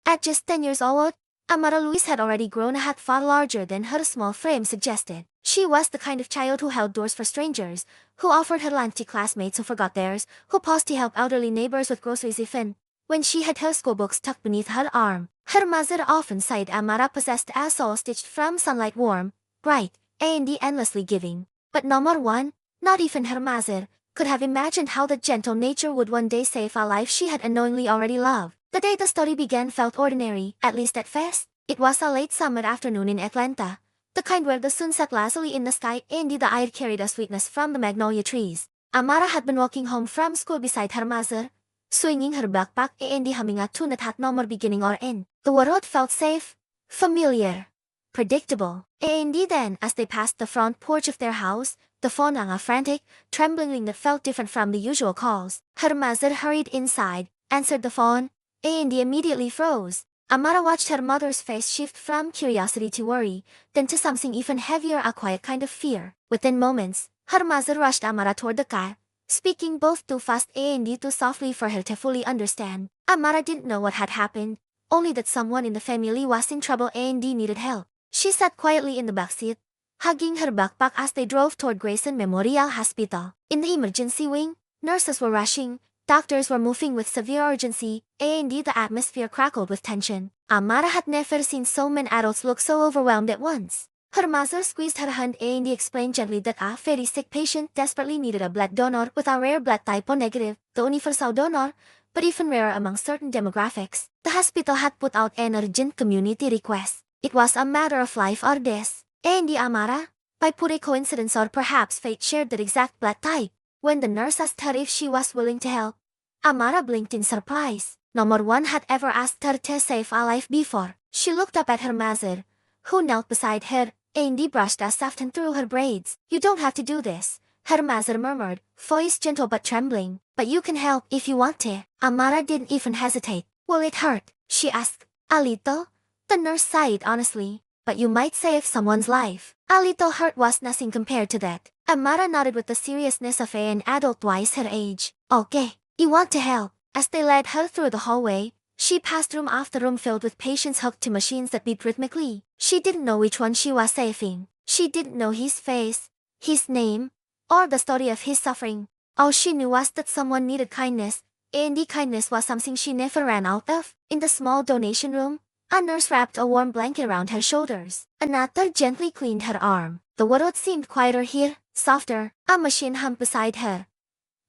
At just 10 years old, Amara Louise had already grown a hat far larger than her small frame suggested. She was the kind of child who held doors for strangers, who offered her lunch to classmates who forgot theirs, who paused to help elderly neighbors with groceries even when she had her schoolbooks tucked beneath her arm. Her mother often sighed Amara possessed a soul stitched from sunlight, warm, bright, and endlessly giving. But no one, not even her mother, could have imagined how that gentle nature would one day save a life she had unknowingly already loved. The day the story began felt ordinary, at least at first. It was a late summer afternoon in Atlanta, the kind where the sun set lazily in the sky and the air carried a sweetness from the magnolia trees. Amara had been walking home from school beside her mother, swinging her backpack and humming a tune that had no more beginning or end. The world felt safe, familiar, predictable. And then, as they passed the front porch of their house, the phone rang a frantic, trembling ring that felt different from the usual calls. Her mother hurried inside, answered the phone, and immediately froze. Amara watched her mother's face shift from curiosity to worry, then to something even heavier, a quiet kind of fear. Within moments, her mother rushed Amara toward the car, speaking both too fast and too softly for her to fully understand. Amara didn't know what had happened, only that someone in the family was in trouble and needed help. She sat quietly in the backseat, hugging her backpack as they drove toward Grayson Memorial Hospital. In the emergency wing, nurses were rushing, doctors were moving with severe urgency, and the atmosphere crackled with tension. Amara had never seen so many adults look so overwhelmed at once. Her mother squeezed her hand and explained gently that a very sick patient desperately needed a blood donor with a rare blood type O negative, the universal donor, but even rarer among certain demographics. The hospital had put out an urgent community request. It was a matter of life or death. And Amara, by pure coincidence or perhaps fate, shared that exact blood type. When the nurse asked her if she was willing to help, Amara blinked in surprise. No one had ever asked her to save a life before. She looked up at her mother, who knelt beside her, and brushed a soft hand through her braids. "You don't have to do this," her mother murmured, voice gentle but trembling. "But you can help if you want to." Amara didn't even hesitate. "Will it hurt?" she asked. "A little," the nurse sighed honestly. "But you might save someone's life." A little hurt was nothing compared to that. Amara nodded with the seriousness of an adult twice her age. "Okay, you want to help." As they led her through the hallway, she passed room after room filled with patients hooked to machines that beat rhythmically. She didn't know which one she was saving. She didn't know his face, his name, or the story of his suffering. All she knew was that someone needed kindness, and the kindness was something she never ran out of. In the small donation room, a nurse wrapped a warm blanket around her shoulders. Another gently cleaned her arm. The world seemed quieter here, softer. A machine hummed beside her,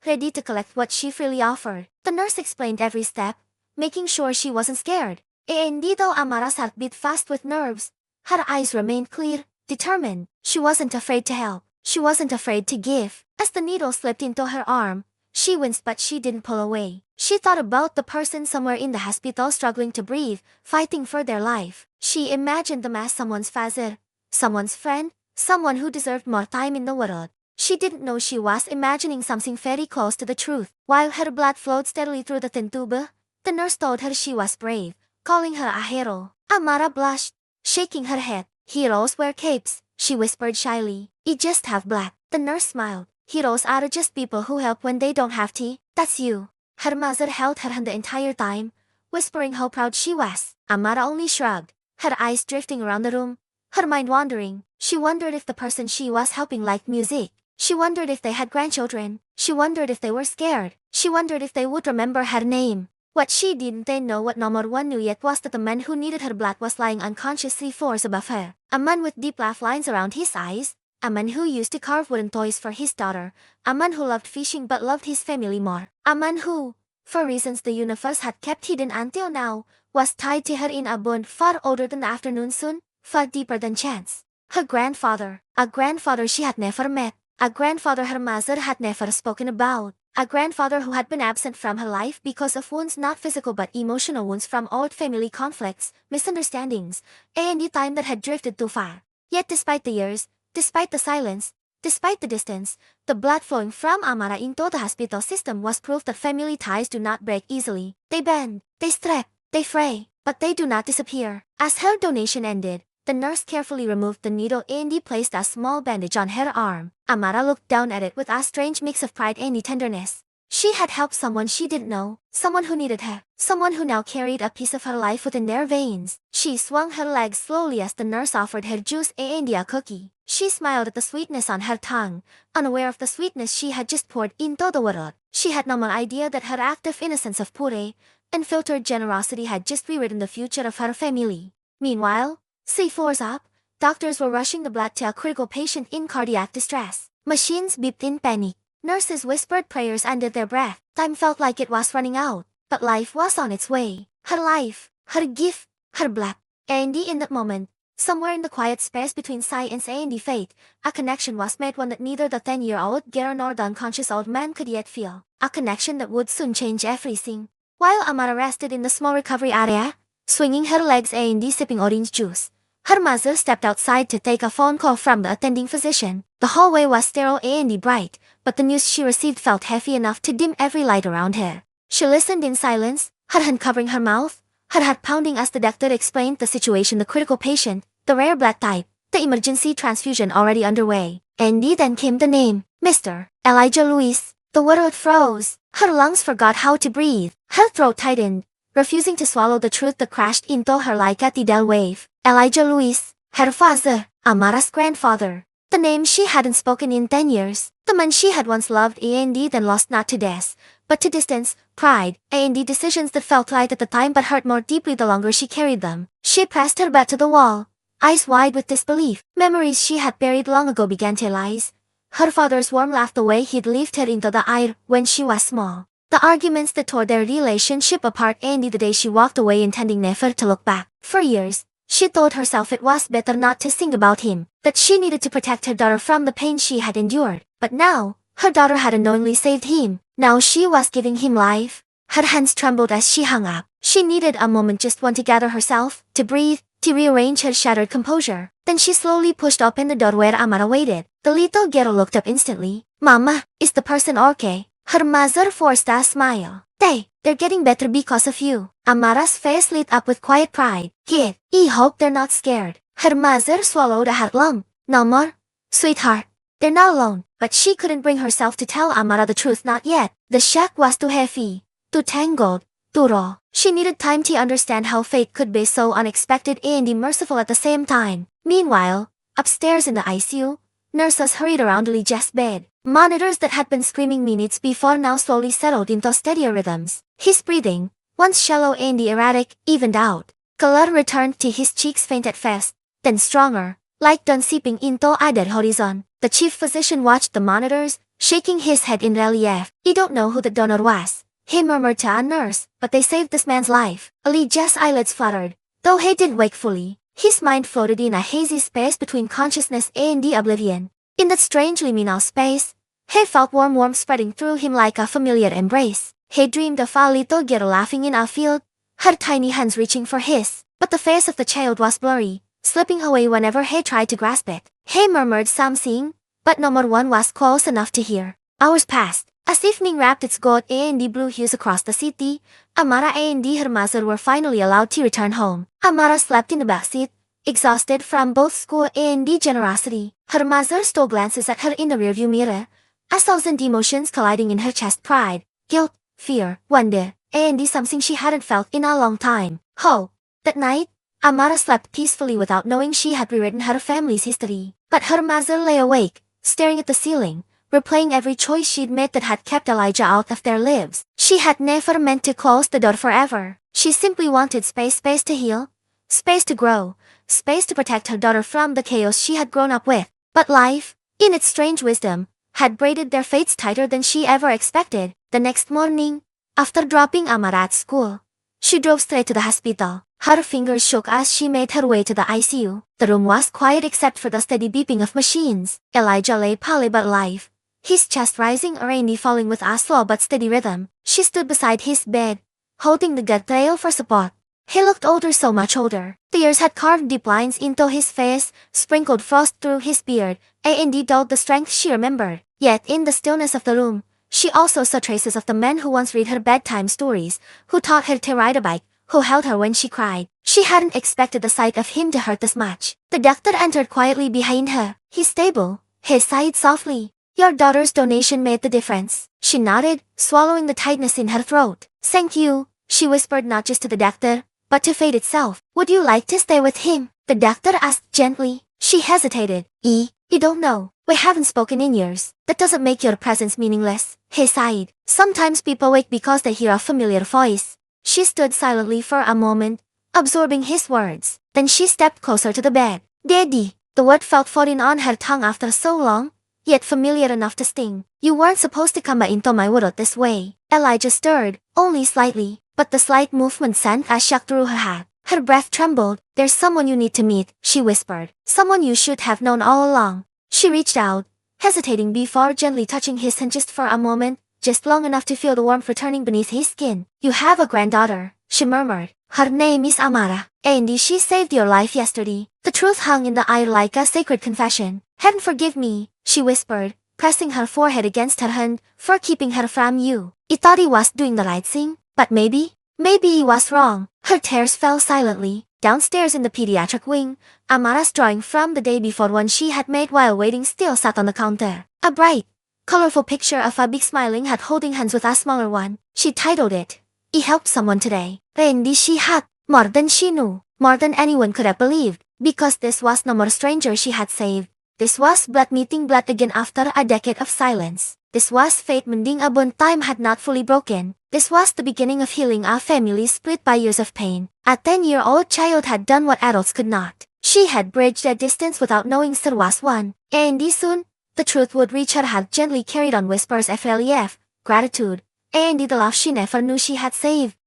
ready to collect what she freely offered. The nurse explained every step, making sure she wasn't scared. And though Amara's heart beat fast with nerves, her eyes remained clear, determined. She wasn't afraid to help. She wasn't afraid to give. As the needle slipped into her arm, she winced but she didn't pull away. She thought about the person somewhere in the hospital struggling to breathe, fighting for their life. She imagined them as someone's father, someone's friend, someone who deserved more time in the world. She didn't know she was imagining something very close to the truth. While her blood flowed steadily through the thin tube, the nurse told her she was brave, calling her a hero. Amara blushed, shaking her head. "Heroes wear capes," she whispered shyly. "You just have black." The nurse smiled. "Heroes are just people who help when they don't have to. That's you." Her mother held her hand the entire time, whispering how proud she was. Amara only shrugged, her eyes drifting around the room, her mind wandering. She wondered if the person she was helping liked music. She wondered if they had grandchildren. She wondered if they were scared. She wondered if they would remember her name. What she didn't know, what no one knew yet, was that the man who needed her blood was lying unconscious 3 floors above her. A man with deep laugh lines around his eyes. A man who used to carve wooden toys for his daughter. A man who loved fishing but loved his family more. A man who, for reasons the universe had kept hidden until now, was tied to her in a bond far older than the afternoon sun, far deeper than chance. Her grandfather. A grandfather she had never met. A grandfather her mother had never spoken about. A grandfather who had been absent from her life because of wounds not physical but emotional wounds from old family conflicts, misunderstandings, and the time that had drifted too far. Yet despite the years, despite the silence, despite the distance, the blood flowing from Amara into the hospital system was proof that family ties do not break easily. They bend, they stretch, they fray, but they do not disappear. As her donation ended, the nurse carefully removed the needle and placed a small bandage on her arm. Amara looked down at it with a strange mix of pride and tenderness. She had helped someone she didn't know, someone who needed her, someone who now carried a piece of her life within their veins. She swung her legs slowly as the nurse offered her juice and a cookie. She smiled at the sweetness on her tongue, unaware of the sweetness she had just poured into the world. She had no more idea that her active innocence of pure, unfiltered generosity had just rewritten the future of her family. Meanwhile, 3 floors up, doctors were rushing the blood to a critical patient in cardiac distress. Machines beeped in panic. Nurses whispered prayers under their breath. Time felt like it was running out, but life was on its way. Her life, her gift, her blood. And in that moment, somewhere in the quiet space between science and fate, a connection was made, one that neither the 10-year-old girl nor the unconscious old man could yet feel. A connection that would soon change everything. While Amara rested in the small recovery area, swinging her legs and sipping orange juice, her mother stepped outside to take a phone call from the attending physician. The hallway was sterile and bright, but the news she received felt heavy enough to dim every light around her. She listened in silence, her hand covering her mouth, her heart pounding as the doctor explained the situation: the critical patient, the rare blood type, the emergency transfusion already underway. And then came the name, Mr. Elijah Lewis. The world froze. Her lungs forgot how to breathe. Her throat tightened, refusing to swallow the truth that crashed into her like a tidal wave. Elijah Lewis, her father, Amara's grandfather. The name she hadn't spoken in 10 years. The man she had once loved and then lost, not to death, but to distance, pride, and decisions that felt light at the time but hurt more deeply the longer she carried them. She pressed her back to the wall, eyes wide with disbelief. Memories she had buried long ago began to arise. Her father's warm laugh, the way he'd lifted her into the air when she was small. The arguments that tore their relationship apart, and the day she walked away intending never to look back. For years, she told herself it was better not to think about him, that she needed to protect her daughter from the pain she had endured. But now, her daughter had unknowingly saved him. Now she was giving him life. Her hands trembled as she hung up. She needed a moment, just one, to gather herself, to breathe, to rearrange her shattered composure. Then she slowly pushed open the door where Amara waited. The little girl looked up instantly. "Mama, is the person okay?" Her mother forced a smile. They're getting better because of you." Amara's face lit up with quiet pride. "Kid, I hope they're not scared." Her mother swallowed a hot lump. "No more, sweetheart. They're not alone." But she couldn't bring herself to tell Amara the truth, not yet. The shock was too heavy, too tangled, too raw. She needed time to understand how fate could be so unexpected and merciful at the same time. Meanwhile, upstairs in the ICU, nurses hurried around Elijah's bed. Monitors that had been screaming minutes before now slowly settled into steadier rhythms. His breathing, once shallow and erratic, evened out. Color returned to his cheeks, faint at first, then stronger, like dawn seeping into a dead horizon. The chief physician watched the monitors, shaking his head in relief. "I don't know who the donor was," he murmured to a nurse, "but they saved this man's life." Elijah's eyelids fluttered, though he didn't wake fully. His mind floated in a hazy space between consciousness and the oblivion. In that strange liminal space, he felt warm warmth spreading through him like a familiar embrace. He dreamed of a little girl laughing in a field, her tiny hands reaching for his, but the face of the child was blurry, slipping away whenever he tried to grasp it. He murmured something, but no more one was close enough to hear. Hours passed. As evening wrapped its gold and blue hues across the city, Amara and her mother were finally allowed to return home. Amara slept in the backseat, exhausted from both school and generosity. Her mother stole glances at her in the rearview mirror, a thousand emotions colliding in her chest: pride, guilt, fear, wonder, and something she hadn't felt in a long time, hope. That night, Amara slept peacefully without knowing she had rewritten her family's history. But her mother lay awake, staring at the ceiling, replaying every choice she'd made that had kept Elijah out of their lives. She had never meant to close the door forever. She simply wanted space to heal, space to grow, space to protect her daughter from the chaos she had grown up with. But life, in its strange wisdom, had braided their fates tighter than she ever expected. The next morning, after dropping Amara at school, she drove straight to the hospital. Her fingers shook as she made her way to the ICU. The room was quiet except for the steady beeping of machines. Elijah lay pale but alive, his chest rising and falling with a slow but steady rhythm. She stood beside his bed, holding the guardrail for support. He looked older, so much older. The years had carved deep lines into his face, sprinkled frost through his beard, and dulled the strength she remembered. Yet in the stillness of the room, she also saw traces of the men who once read her bedtime stories, who taught her to ride a bike, who held her when she cried. She hadn't expected the sight of him to hurt this much. The doctor entered quietly behind her. "He's stable," he sighed softly. "Your daughter's donation made the difference." She nodded, swallowing the tightness in her throat. Thank you, she whispered not just to the doctor, but to fate itself. Would you like to stay with him? The doctor asked gently. She hesitated. You don't know. We haven't spoken in years. That doesn't make your presence meaningless. He sighed. Sometimes people wake because they hear a familiar voice. She stood silently for a moment, absorbing his words. Then she stepped closer to the bed. Daddy. The word felt foreign on her tongue after so long, yet familiar enough to sting. You weren't supposed to come into my world this way. Elijah stirred, only slightly, but the slight movement sent a shock through her heart. Her breath trembled. There's someone you need to meet, she whispered. Someone you should have known all along. She reached out, hesitating before gently touching his hand just for a moment, just long enough to feel the warmth returning beneath his skin. You have a granddaughter, she murmured. Her name is Amara. Andy, she saved your life yesterday. The truth hung in the air like a sacred confession. Heaven forgive me, she whispered, pressing her forehead against her hand, for keeping her from you. I thought he was doing the right thing, but maybe he was wrong. Her tears fell silently. Downstairs in the pediatric wing, Amara's drawing from the day before one she had made while waiting still sat on the counter. A bright, colorful picture of a big smiling head holding hands with a smaller one. She titled it, I helped someone today. Randy, she had more than she knew, more than anyone could have believed, because this was no more stranger she had saved. This was blood meeting blood again after a decade of silence. This was fate mending a bond time had not fully broken. This was the beginning of healing a family split by years of pain. A 10-year-old child had done what adults could not. She had bridged that distance without knowing there was one. And soon, the truth would reach her heart, gently carried on whispers of relief, gratitude, and the love she never knew she had saved.